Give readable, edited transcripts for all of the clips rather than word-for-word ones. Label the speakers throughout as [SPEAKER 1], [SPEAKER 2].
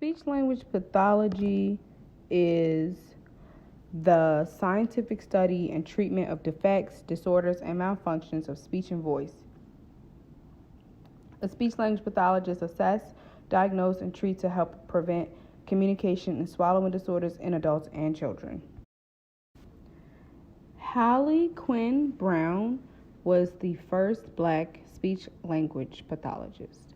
[SPEAKER 1] Speech language pathology is the scientific study and treatment of defects, disorders, and malfunctions of speech and voice. A speech language pathologist assesses, diagnoses, and treats to help prevent communication and swallowing disorders in adults and children. Quinn Brown was the first black speech language pathologist.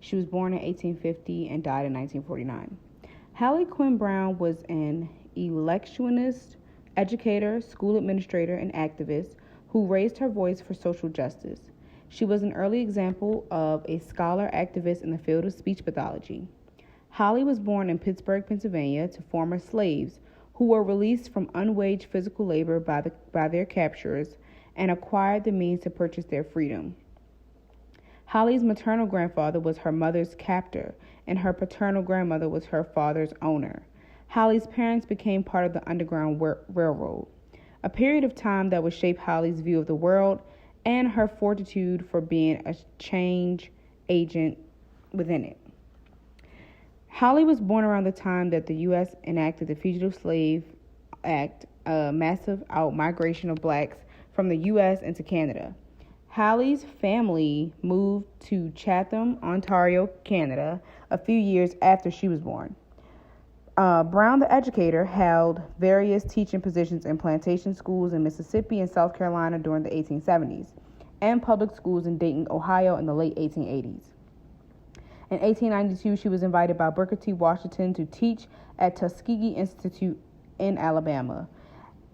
[SPEAKER 1] She was born in 1850 and died in 1949. Quinn Brown was an electionist, educator, school administrator, and activist who raised her voice for social justice. She was an early example of a scholar activist in the field of speech pathology. Holly was born in Pittsburgh, Pennsylvania, to former slaves who were released from unwaged physical labor by their captors and acquired the means to purchase their freedom. Holly's maternal grandfather was her mother's captor, and her paternal grandmother was her father's owner. Holly's parents became part of the Underground Railroad, a period of time that would shape Holly's view of the world and her fortitude for being a change agent within it. Holly was born around the time that the U.S. enacted the Fugitive Slave Act, a massive out-migration of blacks from the U.S. into Canada. Holly's family moved to Chatham, Ontario, Canada, a few years after she was born. Brown, the educator, held various teaching positions in plantation schools in Mississippi and South Carolina during the 1870s, and public schools in Dayton, Ohio in the late 1880s. In 1892, she was invited by Booker T. Washington to teach at Tuskegee Institute in Alabama.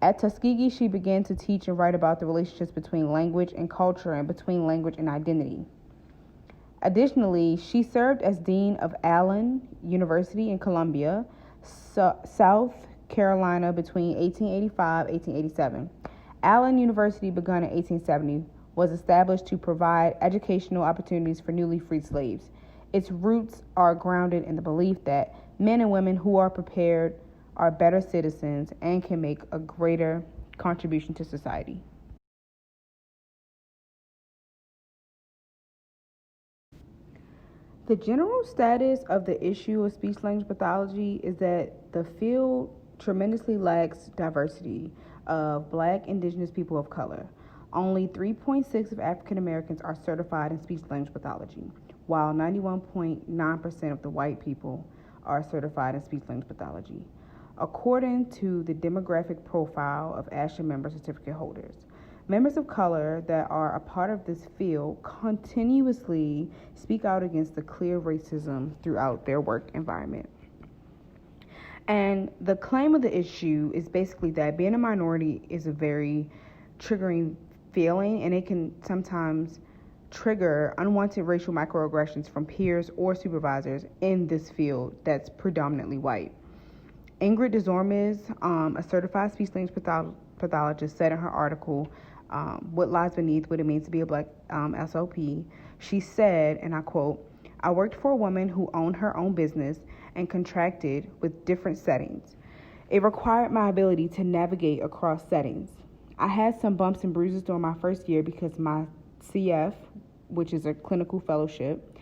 [SPEAKER 1] At Tuskegee, she began to teach and write about the relationships between language and culture and between language and identity. Additionally, she served as dean of Allen University in Columbia, South Carolina between 1885 and 1887. Allen University, begun in 1870, was established to provide educational opportunities for newly freed slaves. Its roots are grounded in the belief that men and women who are prepared are better citizens and can make a greater contribution to society. The general status of the issue of speech language pathology is that the field tremendously lacks diversity of black, indigenous people of color. Only 3.6% of African Americans are certified in speech language pathology, while 91.9% of the white people are certified in speech language pathology, according to the demographic profile of ASHA member certificate holders. Members of color that are a part of this field continuously speak out against the clear racism throughout their work environment. And the claim of the issue is basically that being a minority is a very triggering feeling, and it can sometimes trigger unwanted racial microaggressions from peers or supervisors in this field that's predominantly white. Ingrid Desormes, a certified speech language pathologist, said in her article, What Lies Beneath What It Means to Be a Black SLP, she said, and I quote, "I worked for a woman who owned her own business and contracted with different settings. It required my ability to navigate across settings. I had some bumps and bruises during my first year because my CF, which is a clinical fellowship,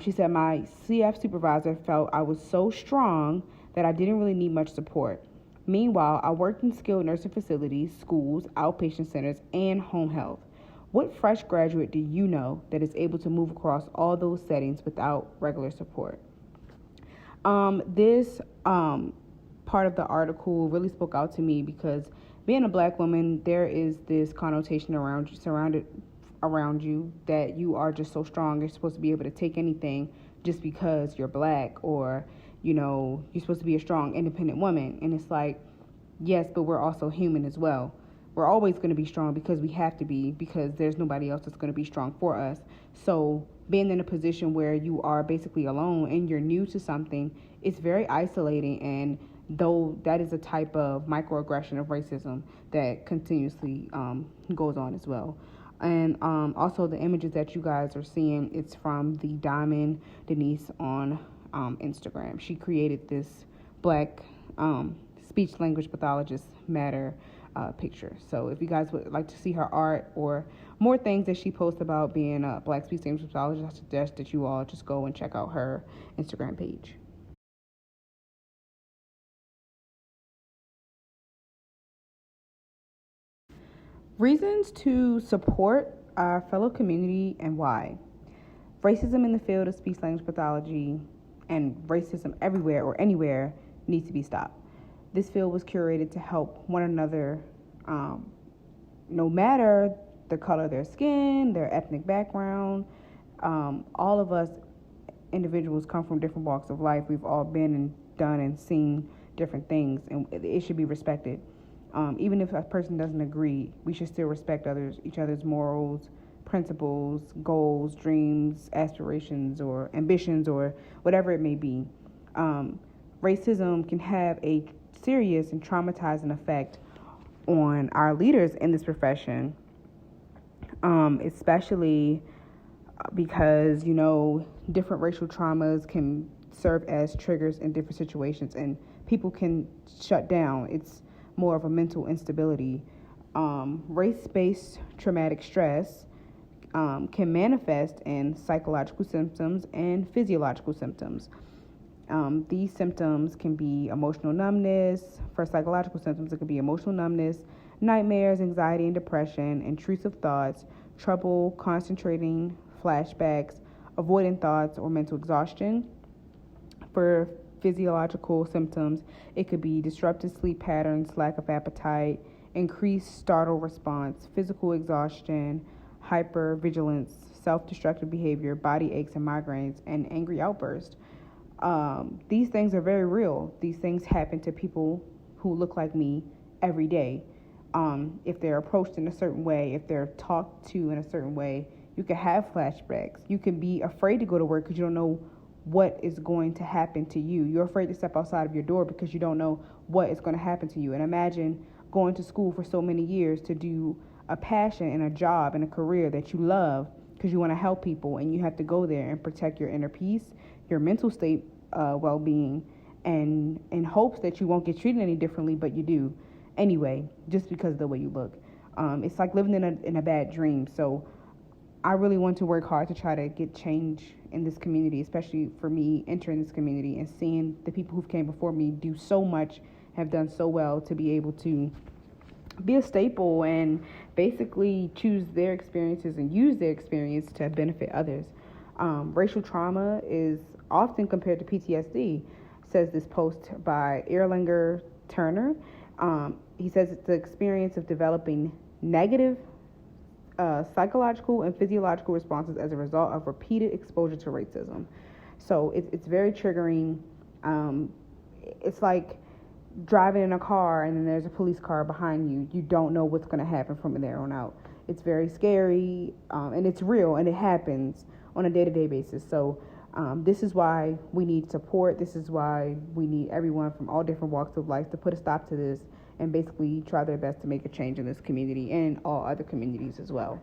[SPEAKER 1] she said my CF supervisor felt I was so strong that I didn't really need much support. Meanwhile, I worked in skilled nursing facilities, schools, outpatient centers, and home health. What fresh graduate do you know that is able to move across all those settings without regular support?" This part of the article really spoke out to me because being a black woman, there is this connotation around you that you are just so strong. You're supposed to be able to take anything just because you're black, or you're supposed to be a strong, independent woman. And it's like, yes, but we're also human as well. We're always going to be strong because we have to be, because there's nobody else that's going to be strong for us. So being in a position where you are basically alone and you're new to something, it's very isolating. And though that is a type of microaggression of racism that continuously goes on as well. And also the images that you guys are seeing, it's from the Diamond Denise on Instagram. She created this black speech language pathologist matter picture. So if you guys would like to see her art or more things that she posts about being a black speech language pathologist, I suggest that you all just go and check out her Instagram page. Reasons to support our fellow community and why. Racism in the field of speech language pathology and racism everywhere or anywhere needs to be stopped. This field was curated to help one another, no matter the color of their skin, their ethnic background. All of us individuals come from different walks of life. We've all been and done and seen different things, and it should be respected. Even if a person doesn't agree, we should still respect each other's morals, principles, goals, dreams, aspirations, or ambitions, or whatever it may be. Racism can have a serious and traumatizing effect on our leaders in this profession, especially because, different racial traumas can serve as triggers in different situations, and people can shut down. It's more of a mental instability. Race-based traumatic stress can manifest in psychological symptoms and physiological symptoms. These symptoms can be emotional numbness. For psychological symptoms, it could be emotional numbness, nightmares, anxiety and depression, intrusive thoughts, trouble concentrating, flashbacks, avoidant thoughts, or mental exhaustion. For physiological symptoms, it could be disrupted sleep patterns, lack of appetite, increased startle response, physical exhaustion, hypervigilance, self-destructive behavior, body aches and migraines, and angry outbursts. These things are very real. These things happen to people who look like me every day. If they're approached in a certain way, if they're talked to in a certain way, you can have flashbacks. You can be afraid to go to work because you don't know what is going to happen to you. You're afraid to step outside of your door because you don't know what is going to happen to you. And imagine going to school for so many years to do a passion and a job and a career that you love because you want to help people, and you have to go there and protect your inner peace, your mental state, well-being, and in hopes that you won't get treated any differently, but you do anyway, just because of the way you look. It's like living in a bad dream. So I really want to work hard to try to get change in this community, especially for me entering this community and seeing the people who came before me do so much, have done so well, to be able to be a staple and basically choose their experiences and use their experience to benefit others. Racial trauma is often compared to PTSD, says this post by Erlanger Turner. He says it's the experience of developing negative psychological and physiological responses as a result of repeated exposure to racism. So it's very triggering. It's like driving in a car and then there's a police car behind you. You don't know what's going to happen from there on out. It's very scary, and it's real, and it happens on a day-to-day basis. So this is why we need support. This is why we need everyone from all different walks of life to put a stop to this and basically try their best to make a change in this community and all other communities as well.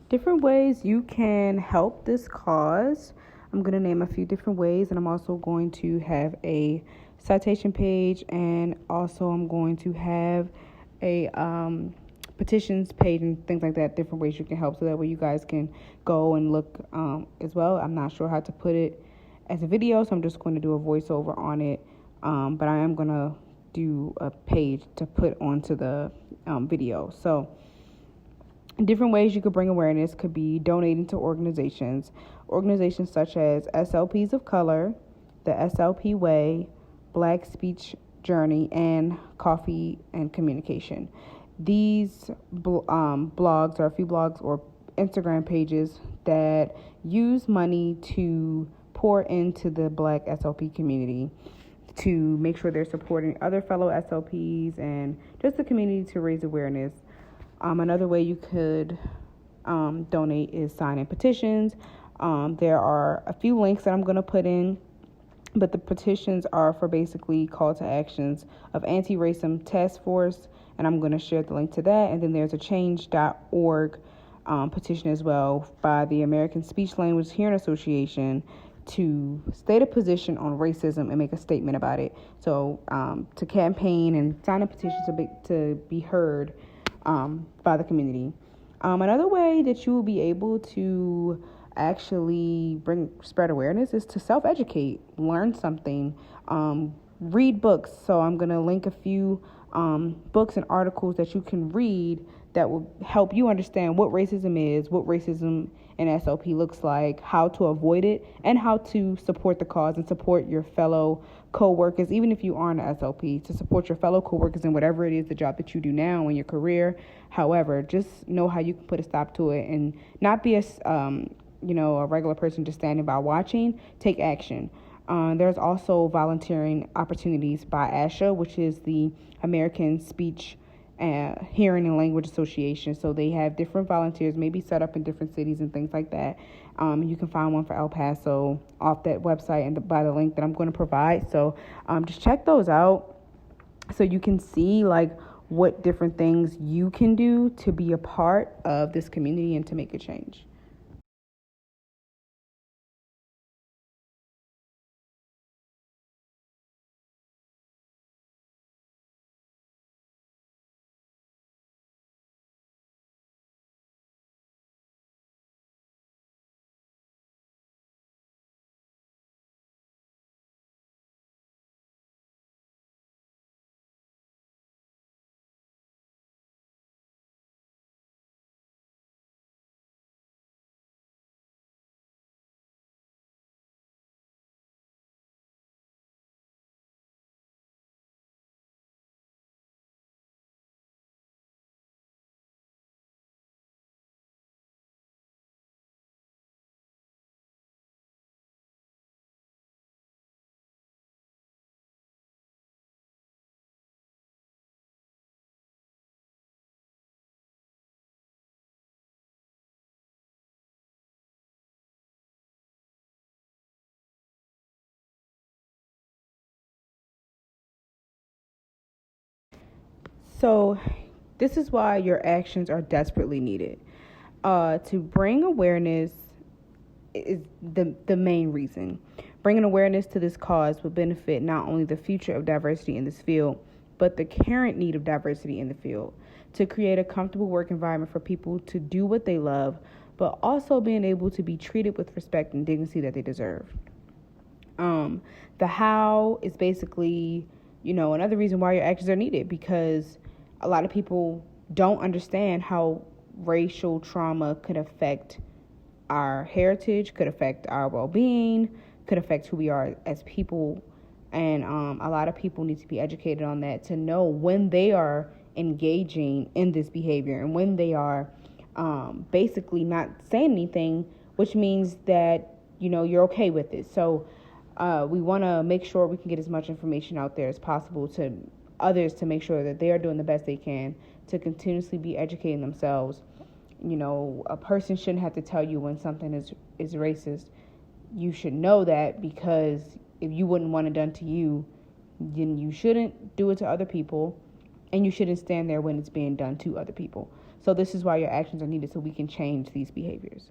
[SPEAKER 1] Different ways you can help this cause. I'm going to name a few different ways, and I'm also going to have a citation page, and also I'm going to have a petitions page and things like that, different ways you can help, so that way you guys can go and look as well. I'm not sure how to put it as a video, so I'm just going to do a voiceover on it, but I am going to do a page to put onto the video. So different ways you could bring awareness could be donating to organizations such as SLPs of Color, the SLP Way, Black Speech Journey, and Coffee and Communication. These blogs, or a few blogs or Instagram pages, that use money to pour into the Black SLP community to make sure they're supporting other fellow SLPs and just the community to raise awareness. Another way you could donate is signing petitions. There are a few links that I'm going to put in, but the petitions are for basically call to actions of Anti-Racism Task Force, and I'm going to share the link to that. And then there's a change.org petition as well by the American Speech Language Hearing Association to state a position on racism and make a statement about it. So to campaign and sign a petition to be heard by the community. Another way that you will be able to actually spread awareness is to self-educate, learn something, read books. So I'm going to link a few books and articles that you can read that will help you understand what racism is, what racism in SLP looks like, how to avoid it, and how to support the cause and support your fellow co-workers, even if you aren't an SLP, to support your fellow co-workers in whatever it is, the job that you do now in your career. However, just know how you can put a stop to it and not be a regular person just standing by watching. Take action. There's also volunteering opportunities by ASHA, which is the American Speech Hearing and Language Association. So they have different volunteers, maybe set up in different cities and things like that. You can find one for El Paso off that website and by the link that I'm going to provide. So just check those out so you can see like what different things you can do to be a part of this community and to make a change. So this is why your actions are desperately needed. To bring awareness is the main reason. Bringing awareness to this cause will benefit not only the future of diversity in this field, but the current need of diversity in the field. To create a comfortable work environment for people to do what they love, but also being able to be treated with respect and dignity that they deserve. The how is basically, another reason why your actions are needed, because a lot of people don't understand how racial trauma could affect our heritage, could affect our well-being, could affect who we are as people. And a lot of people need to be educated on that to know when they are engaging in this behavior and when they are basically not saying anything, which means that, you're okay with it. So we want to make sure we can get as much information out there as possible to others to make sure that they are doing the best they can to continuously be educating themselves. A person shouldn't have to tell you when something is racist. You should know that, because if you wouldn't want it done to you, then you shouldn't do it to other people, and you shouldn't stand there when it's being done to other people. So this is why your actions are needed, so we can change these behaviors.